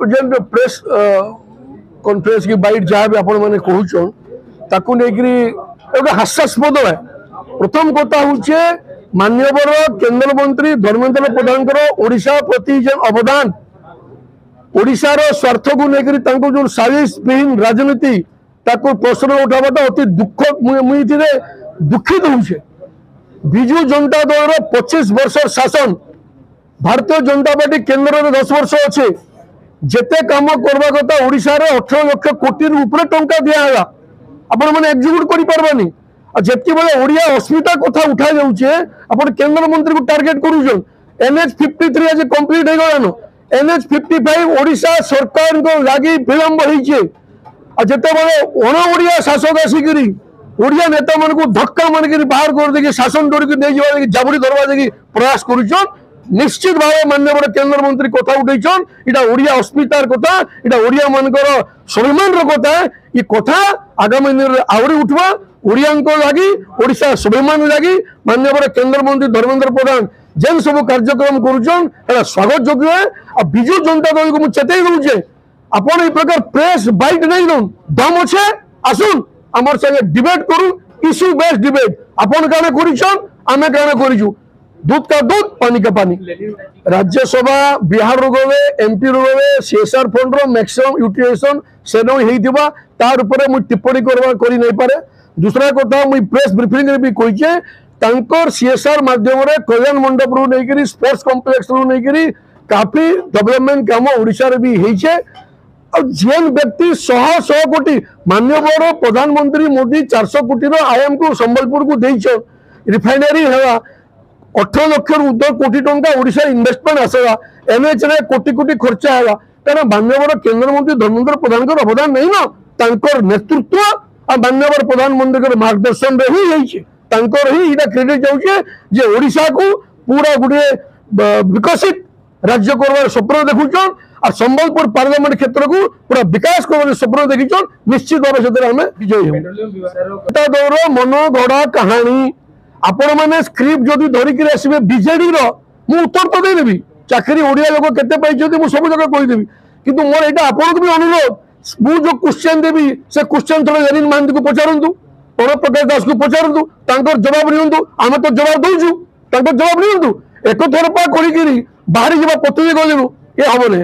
जेन press conference की bite जहाँ भी आपण मैंने कहून ताकू लेकिन हास्यास्पद है। प्रथम कथा हूँ मान्यवर केंद्र मंत्री धर्मेंद्र प्रधान ओडिशा प्रति जेन अवदान ओडिशार स्वार्थ को लेकर जो साजिश विहीन राजनीति ताको प्रश्न उठावाटा अति दुख मुझे दुखित होउछे। बिजू जनता दल 25 वर्ष शासन भारतीय जनता पार्टी केंद्र में 10 वर्ष अच्छे जेते काम करवा कथा ओडिशा रे 18 लाख कोटी ऊपर टंका दिया आपण माने एग्जीक्यूट करि परबानी जेति बेले ओडिया अस्मिता कथा उठा जाउछे आपण केंद्र मंत्री को टार्गेट करूछन। NH 53 आज कंप्लीट हे गलानो NH 55 ओडिशा सरकार को लागी विलंब होइछे जेते बेले ओण ओडिया शासक आसिकरी ओडिया नेता मन को धक्का मानकर बाहर कर देकी शासन डोरी को नहीं जावा जाबुड़ी धरवा देकी प्रयास करूछन। निश्चित भाव माननीय केंद्र मंत्री कथा उठेछन इटा ओडिया अस्मितार कथा इटा ओडिया मानकर स्वाभिमान कथा ये कथा आगामी दिन में आवड़ी उठवा ओडिया लगी ओडिशा स्वाभिमान लगी माननीय केंद्र मंत्री धर्मेंद्र प्रधान जेन सब कार्यक्रम करुछन स्वागत योग्य है। आ बिजू जनता दल को चेतई दूचे आपण ए प्रकार प्रेस बाइट नहीं दौन दम अच्छे आसुन आमर संगे डिबेट करू इश्यू बेस्ड डिबेट आपण काने करिछन आमे काने करिछु दूध का दूध पानी का पानी। राज्यसभा बिहार रो गले एमपी रो गले सीएसआर फंड रो मैक्सिमम यूटिलाइजेशन सेनो हेइथिबा तार ऊपर मु टिप्पणी करवा करि नै पारे। दूसरा कथा मु प्रेस ब्रीफिंग रे भी कहिचे तांकर सीएसआर माध्यम रे कल्याण मंडप रो नै करी स्पोर्ट्स कॉम्प्लेक्स रो नै करी काफी डेवलपमेंट काम ओडिशा रे भी हेइचे। और जेन व्यक्ति 100 कोटी माननीय प्रधानमंत्री मोदी 400 कोटी रो आईएम को संबलपुर को देइछ रिफाइनरी हेवा 18 लाख ऊर्ध्व कोटी टंका ओडिशा इन्वेस्टमेंट आसला एनएच रे कोटी कोटी खर्च है कारण माननीय केंद्र मंत्री धर्मेंद्र प्रधान को अवदान नहीं ना तांकर नेतृत्व और माननीय प्रधानमंत्री के मार्गदर्शन रे ही होइछे तांकर ही इटा क्रेडिट जाउछे जे ओडिशा को पूरा गुडे विकसित राज्य करवार स्वप्न देखुछन और संबलपुर पार्लियामेंट क्षेत्र को पूरा विकास करवार स्वप्न देखिछन। निश्चित भाव से हमें विजयी हो दौर मन गढ़ा कहानी आपण मैंने स्क्रिप्ट जदि धरिकी आसबे बीजेडी मु उत्तर तो देदेवी चाकरी ओडिया लोक केते पाइछथि मु सब जगह कहिदेवी किंतु मोर एटा आपन को भी अनुरोध मु जो क्वेश्चन देवी से क्वेश्चन थोड़े लेनिन महांती को पचारंतु प्रणव प्रकाश दास को पचारंतु तांकर जवाब नियंतु आमे तो जवाब दउछु तांकर जवाब नियंतु एक थोर पा करिकिरी बाहरी जबा पतुई गलिनु ए हबो नै।